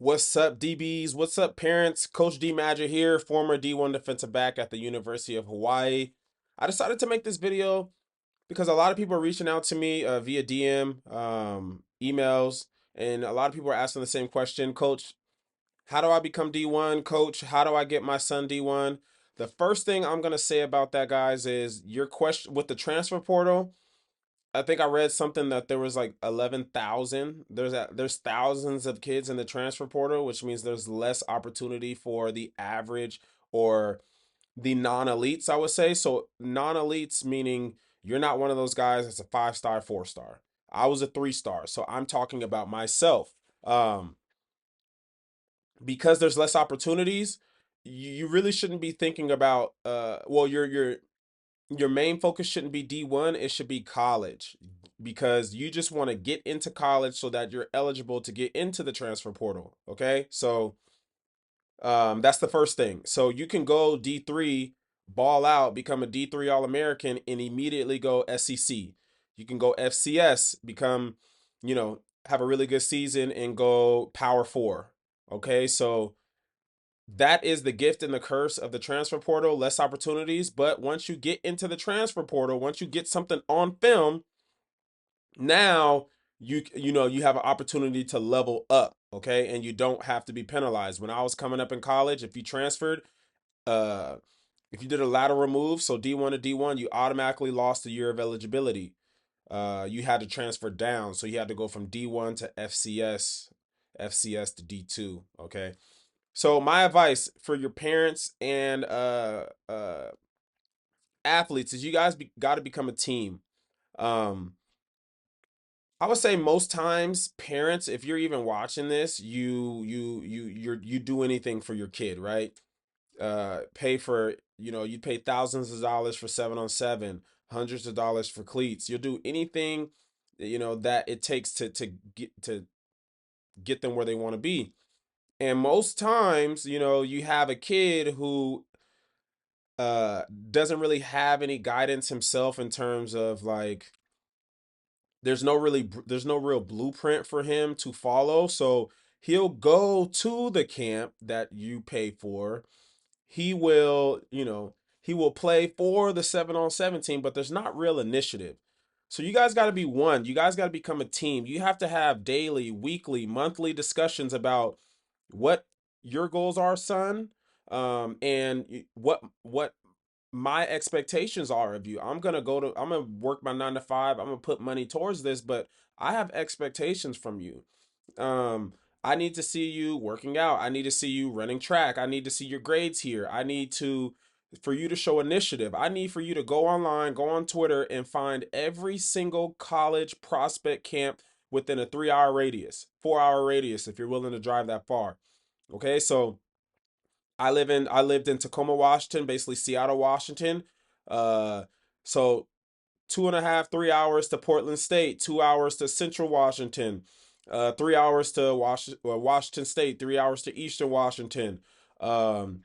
What's up, DBs? What's up, parents? Coach D Madger here, former D1 defensive back at the University of Hawaii. I decided to make this video because a lot of people are reaching out to me via DM, emails, and a lot of people are asking the same question. Coach, how do I become D1? Coach, how do I get my son D1? The first thing I'm going to say about that, guys, is your question with the transfer portal. I think I read something that there was like 11,000. There's thousands of kids in the transfer portal, which means there's less opportunity for the average or the non-elites, I would say. So non-elites meaning you're not one of those guys that's a 5-star, 4-star. I was a 3-star, so I'm talking about myself. Um, because there's less opportunities, you really shouldn't be thinking about well, your main focus shouldn't be D1, it should be college because you just want to get into college so that you're eligible to get into the transfer portal. Okay. So that's the first thing. So you can go D3, ball out, become a D3 All American, and immediately go SEC. You can go FCS, become, have a really good season and go Power Four. Okay. So that is the gift and the curse of the transfer portal, less opportunities. But once you get into the transfer portal, once you get something on film, now you have an opportunity to level up, okay? And you don't have to be penalized. When I was coming up in college, if you transferred, uh if you did a lateral move, so D1 to D1, you automatically lost a year of eligibility. You had to transfer down, so you had to go from D1 to FCS, FCS to D2, okay? So my advice for your parents and athletes is you guys got to become a team. Um, I would say most times parents, if you're even watching this, you do anything for your kid, right? Pay for, you pay thousands of dollars for 7-on-7, hundreds of dollars for cleats. You'll do anything, that it takes to get them where they want to be. And most times, you have a kid who uh doesn't really have any guidance himself in terms of like there's no real blueprint for him to follow. So he'll go to the camp that you pay for. He will play for the 7-on-7 team, but there's not real initiative. So you guys got to be one. You guys got to become a team. You have to have daily, weekly, monthly discussions about what your goals are, son, and what my expectations are of you. I'm gonna work my 9 to 5. I'm gonna put money towards this, but I have expectations from you. Um, I need to see you working out. I need to see you running track. I need to see your grades here. For you to show initiative. I need for you to go online, go on Twitter, and find every single college prospect camp within a 3-hour radius, 4-hour radius, if you're willing to drive that far. Okay, so I lived in Tacoma, Washington, basically Seattle, Washington. Uh, so 2.5, 3 hours to Portland State, 2 hours to Central Washington, 3 hours to Washington State, 3 hours to Eastern Washington. Um,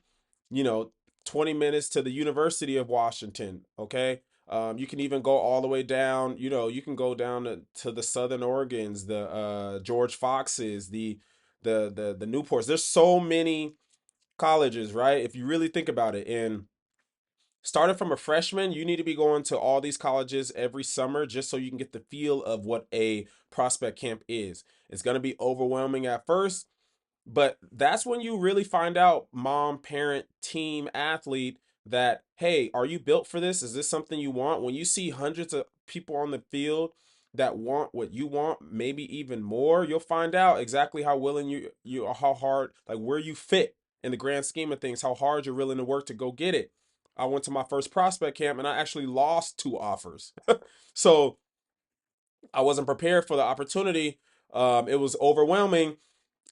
you know, 20 minutes to the University of Washington. Okay. You can even go all the way down, you can go down to the Southern Oregons, the George Foxes, the Newports. There's so many colleges, right? If you really think about it. And starting from a freshman, you need to be going to all these colleges every summer just so you can get the feel of what a prospect camp is. It's going to be overwhelming at first, but that's when you really find out, mom, parent, team, athlete, that, hey, are you built for this? Is this something you want? When you see hundreds of people on the field that want what you want, maybe even more, you'll find out exactly how willing how hard, like where you fit in the grand scheme of things, how hard you're willing to work to go get it. I went to my first prospect camp and I actually lost 2 offers. So I wasn't prepared for the opportunity. It was overwhelming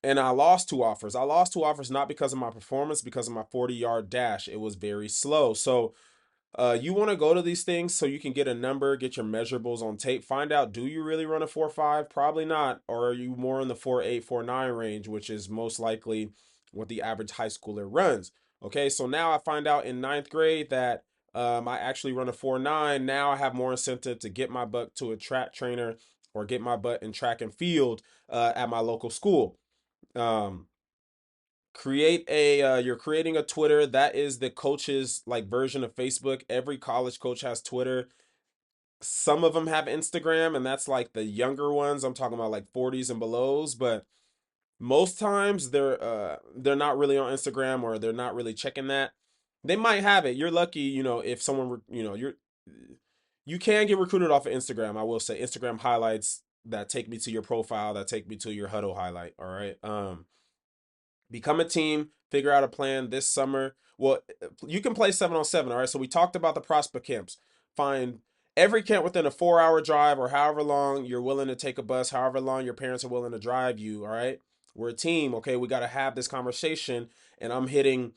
and I lost 2 offers. I lost 2 offers not because of my performance, because of my 40-yard dash. It was very slow. So you want to go to these things so you can get a number, get your measurables on tape, find out, do you really run a 4.5? Probably not. Or are you more in the 4.8, 4.9 range, which is most likely what the average high schooler runs. Okay, so now I find out in ninth grade that I actually run a 4.9. Now I have more incentive to get my butt to a track trainer or get my butt in track and field at my local school. Create a you're creating a Twitter. That is the coach's like version of Facebook. Every college coach has Twitter. Some of them have Instagram, and that's like the younger ones. I'm talking about like 40s and belows, but most times they're not really on Instagram, or they're not really checking that. They might have it. You're lucky, if someone, you can get recruited off of Instagram. I will say Instagram highlights that take me to your profile, that take me to your huddle highlight. All right. Become a team, figure out a plan this summer. Well, you can play 7-on-7. All right. So we talked about the prospect camps. Find every camp within a 4 hour drive, or however long you're willing to take a bus, however long your parents are willing to drive you. All right. We're a team. Okay. We got to have this conversation. And I'm hitting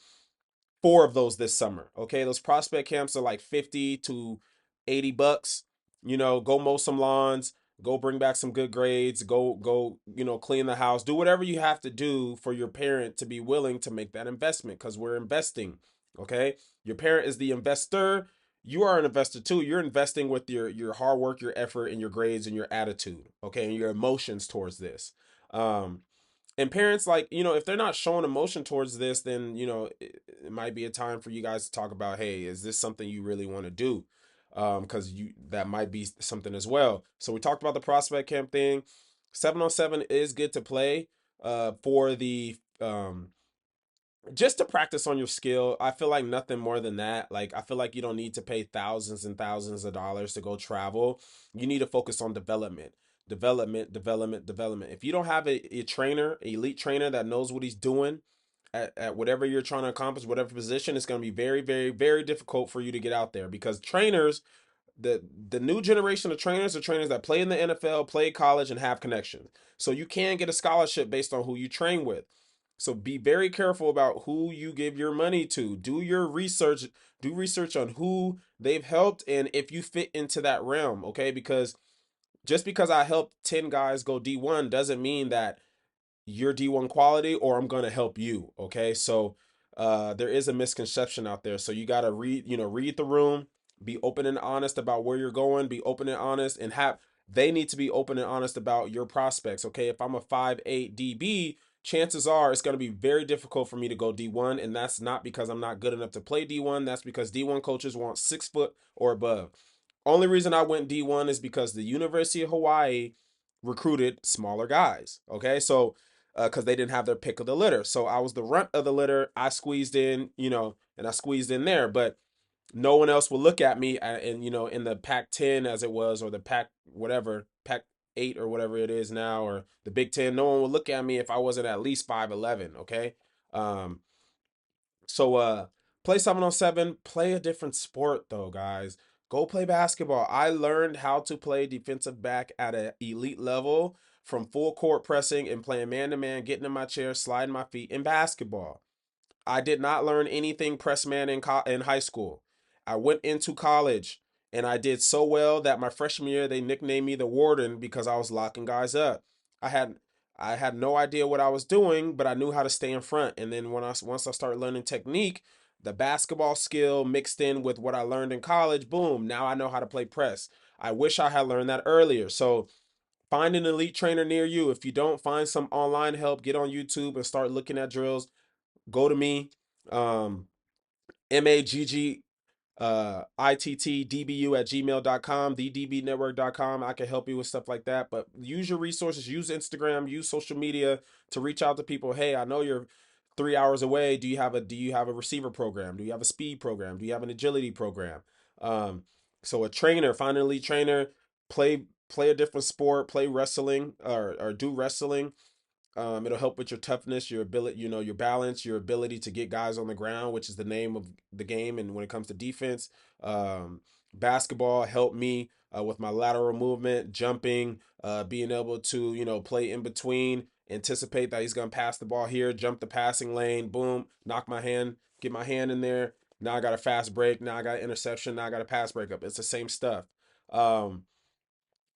4 of those this summer. Okay. Those prospect camps are like 50 to $80. Go mow some lawns, go bring back some good grades, go, clean the house, do whatever you have to do for your parent to be willing to make that investment, because we're investing. Okay. Your parent is the investor. You are an investor too. You're investing with your hard work, your effort, and your grades and your attitude. Okay. And your emotions towards this. Um, and parents, like, if they're not showing emotion towards this, then it might be a time for you guys to talk about, hey, is this something you really want to do? Because you that might be something as well. So we talked about the prospect camp thing. 7-on-7 is good to play for the just to practice on your skill. I feel like nothing more than that. Like, I feel like you don't need to pay thousands and thousands of dollars to go travel. You need to focus on development. Development, development, development. If you don't have a trainer, an elite trainer that knows what he's doing at whatever you're trying to accomplish, whatever position, it's going to be very, very, very difficult for you to get out there, because trainers, the new generation of trainers are trainers that play in the NFL, play college, and have connections. So you can get a scholarship based on who you train with. So be very careful about who you give your money to. Do your research. Do research on who they've helped and if you fit into that realm. Okay, because just because I helped 10 guys go D1 doesn't mean that you're D1 quality or I'm going to help you. Okay. So there is a misconception out there. So you got to read the room, be open and honest about where you're going, be open and honest, and they need to be open and honest about your prospects. Okay. If I'm a 5'8" DB, chances are it's going to be very difficult for me to go D1. And that's not because I'm not good enough to play D1. That's because D1 coaches want 6 foot or above. Only reason I went D1 is because the University of Hawaii recruited smaller guys. Okay. So because they didn't have their pick of the litter. So I was the runt of the litter. I squeezed in, and I squeezed in there, but no one else will look at me and in the Pac-10 as it was, or the Pac whatever, Pac-8 or whatever it is now, or the Big Ten. No one will look at me if I wasn't at least 5'11. Okay. Um, so play 7-on-7, play a different sport though, guys. Go play basketball. I learned how to play defensive back at an elite level from full court pressing and playing man to man, getting in my chair, sliding my feet in basketball. I did not learn anything press man in high school. I went into college and I did so well that my freshman year they nicknamed me the Warden because I was locking guys up. I had I had no idea what I was doing, but I knew how to stay in front. And then once I started learning technique, the basketball skill mixed in with what I learned in college, boom, now I know how to play press. I wish I had learned that earlier. So find an elite trainer near you. If you don't, find some online help, get on YouTube and start looking at drills. Go to me. Um, MAGG ITTDBU at gmail.com, thedbnetwork.com. I can help you with stuff like that. But use your resources, use Instagram, use social media to reach out to people. Hey, I know you're 3 hours away. Do you have a receiver program? Do you have a speed program? Do you have an agility program? Um, so a trainer, find an elite trainer, play a different sport, play wrestling or do wrestling. It'll help with your toughness, your ability, your balance, your ability to get guys on the ground, which is the name of the game. And when it comes to defense, um, basketball helped me with my lateral movement, jumping, being able to, play in between, anticipate that he's going to pass the ball here, jump the passing lane, boom, get my hand in there. Now I got a fast break. Now I got an interception. Now I got a pass breakup. It's the same stuff. Um,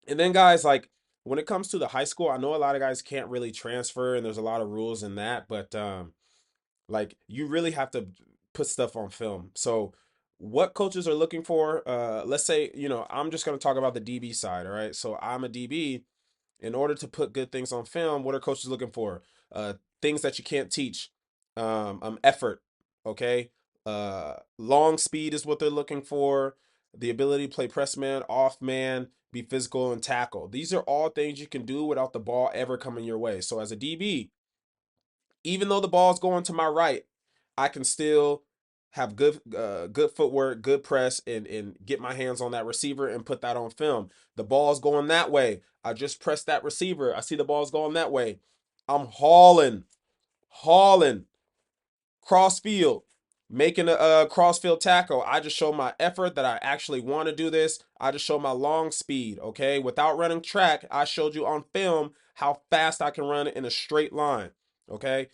and then guys, like when it comes to the high school, I know a lot of guys can't really transfer and there's a lot of rules in that, but like you really have to put stuff on film. So what coaches are looking for, let's say, I'm just going to talk about the DB side, all right? So I'm a DB. In order to put good things on film, what are coaches looking for? Things that you can't teach. effort. Okay, long speed is what they're looking for. The ability to play press man, off man, be physical and tackle. These are all things you can do without the ball ever coming your way. So as a DB, even though the ball's going to my right, I can still have good footwork, good press, and get my hands on that receiver and put that on film. The ball's going that way. I just press that receiver. I see the ball's going that way. I'm hauling cross field, making a cross field tackle. I just show my effort that I actually want to do this. I just show my long speed, okay? Without running track, I showed you on film how fast I can run it in a straight line, okay?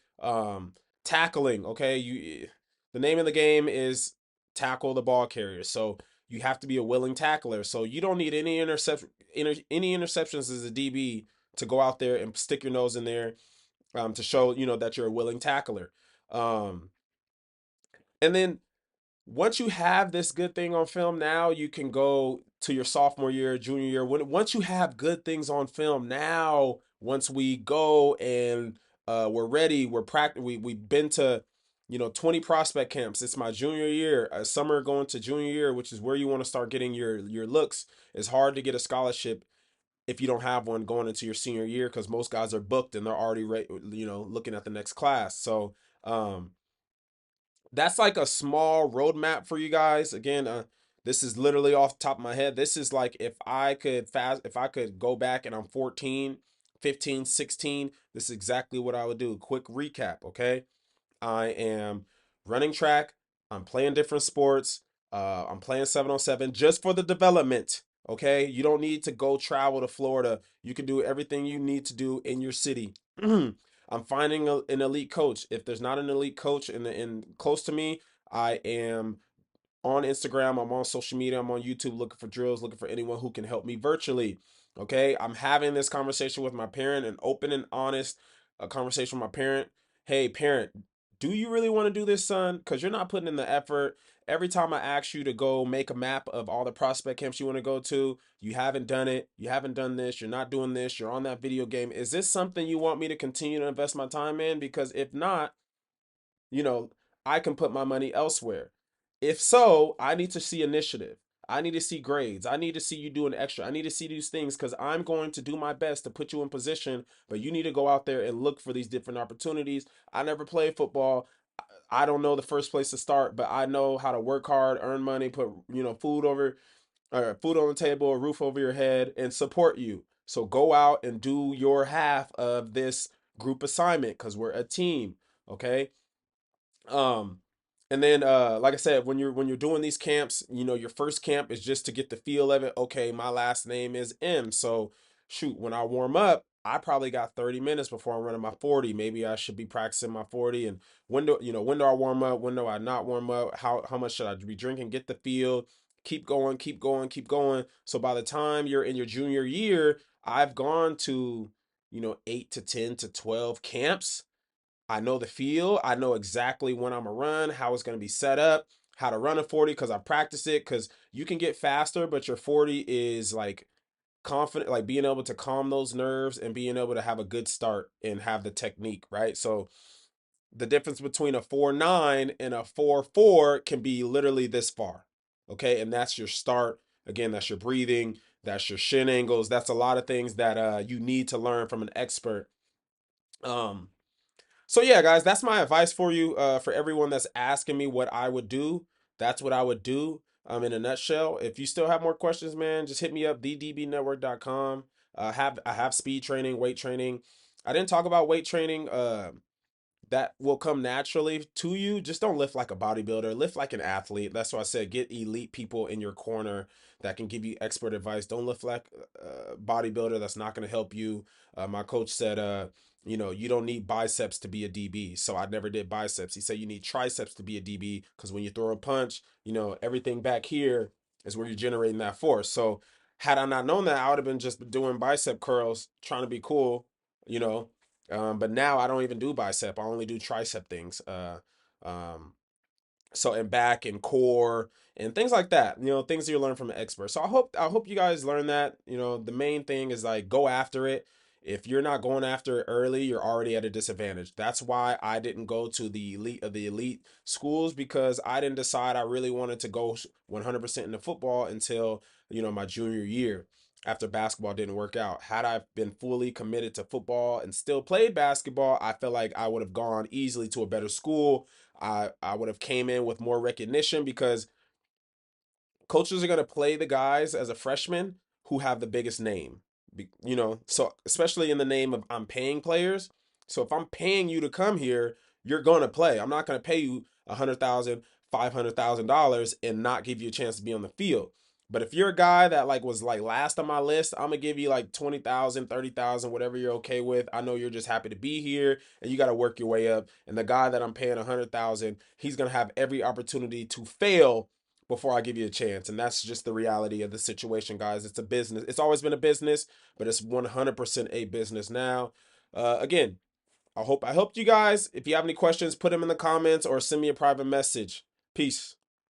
Tackling, okay? The name of the game is tackle the ball carrier. So you have to be a willing tackler. So you don't need any any interceptions as a DB to go out there and stick your nose in there to show that you're a willing tackler. Um, and then once you have this good thing on film, now you can go to your sophomore year, junior year. Once you have good things on film, now once we go and we're ready, we've been to 20 prospect camps. It's my junior year, summer going to junior year, which is where you want to start getting your looks. It's hard to get a scholarship if you don't have one going into your senior year because most guys are booked and they're already looking at the next class. So um, that's like a small roadmap for you guys. Again, this is literally off the top of my head. This is like if I could go back and I'm 14, 15, 16, this is exactly what I would do. Quick recap, okay? I am running track. I'm playing different sports. I'm playing 7-on-7 just for the development. Okay. You don't need to go travel to Florida. You can do everything you need to do in your city. I'm finding an elite coach. If there's not an elite coach in close to me, I am on Instagram, I'm on social media, I'm on YouTube looking for drills, looking for anyone who can help me virtually. Okay. I'm having this conversation with my parent, an open and honest conversation with my parent. Hey, parent, do you really want to do this, son? Because you're not putting in the effort. Every time I ask you to go make a map of all the prospect camps you want to go to, you haven't done it. You haven't done this. You're not doing this. You're on that video game. Is this something you want me to continue to invest my time in? Because if not, you know, I can put my money elsewhere. If so, I need to see initiative. I need to see grades. I need to see you doing extra. I need to see these things because I'm going to do my best to put you in position, but you need to go out there and look for these different opportunities. I never played football. I don't know the first place to start, but I know how to work hard, earn money, put food over or food on the table, a roof over your head, and support you. So go out and do your half of this group assignment because we're a team. Okay. Um, and then like I said, when you're doing these camps, your first camp is just to get the feel of it. Okay, my last name is M. So shoot, when I warm up, I probably got 30 minutes before I'm running my 40. Maybe I should be practicing my 40 and when do I warm up, when do I not warm up, how much should I be drinking, get the feel, keep going, keep going, keep going. So by the time you're in your junior year, I've gone to, 8 to 10 to 12 camps. I know the feel. I know exactly when I'm gonna run, how it's gonna be set up, how to run a 40 because I practice it. Because you can get faster, but your 40 is like confident, like being able to calm those nerves and being able to have a good start and have the technique, right? So the difference between a 4.9 and a 4.4 can be literally this far. Okay. And that's your start. Again, that's your breathing, that's your shin angles. That's a lot of things that you need to learn from an expert. Um, so yeah, guys, that's my advice for you. For everyone that's asking me what I would do, that's what I would do. In a nutshell. If you still have more questions, man, just hit me up, ddbnetwork.com. I have speed training, weight training. I didn't talk about weight training. That will come naturally to you. Just don't lift like a bodybuilder, lift like an athlete. That's why I said get elite people in your corner that can give you expert advice. Don't lift like a bodybuilder. That's not going to help you. My coach said, you don't need biceps to be a DB. So I never did biceps. He said you need triceps to be a DB because when you throw a punch, everything back here is where you're generating that force. So had I not known that, I would have been just doing bicep curls, trying to be cool, you know, but now I don't even do bicep. I only do tricep things. Um, so and back and core and things like that. Things that you learn from an expert. So I hope you guys learn that. The main thing is like go after it. If you're not going after it early, you're already at a disadvantage. That's why I didn't go to the elite of the elite schools, because I didn't decide I really wanted to go 100% into football until, my junior year, after basketball didn't work out. Had I been fully committed to football and still played basketball, I feel like I would have gone easily to a better school. I would have came in with more recognition, because coaches are going to play the guys as a freshman who have the biggest name. So especially in the name of I'm paying players. So if I'm paying you to come here, you're going to play. I'm not going to pay you $100,000, $500,000 and not give you a chance to be on the field. But if you're a guy that was last on my list, I'm gonna give you like 20,000, 30,000, whatever you're okay with. I know you're just happy to be here and you got to work your way up. And the guy that I'm paying 100,000, he's gonna have every opportunity to fail before I give you a chance. And that's just the reality of the situation, guys. It's a business. It's always been a business, but it's 100% a business now. Again, I helped you guys. If you have any questions, put them in the comments or send me a private message. Peace.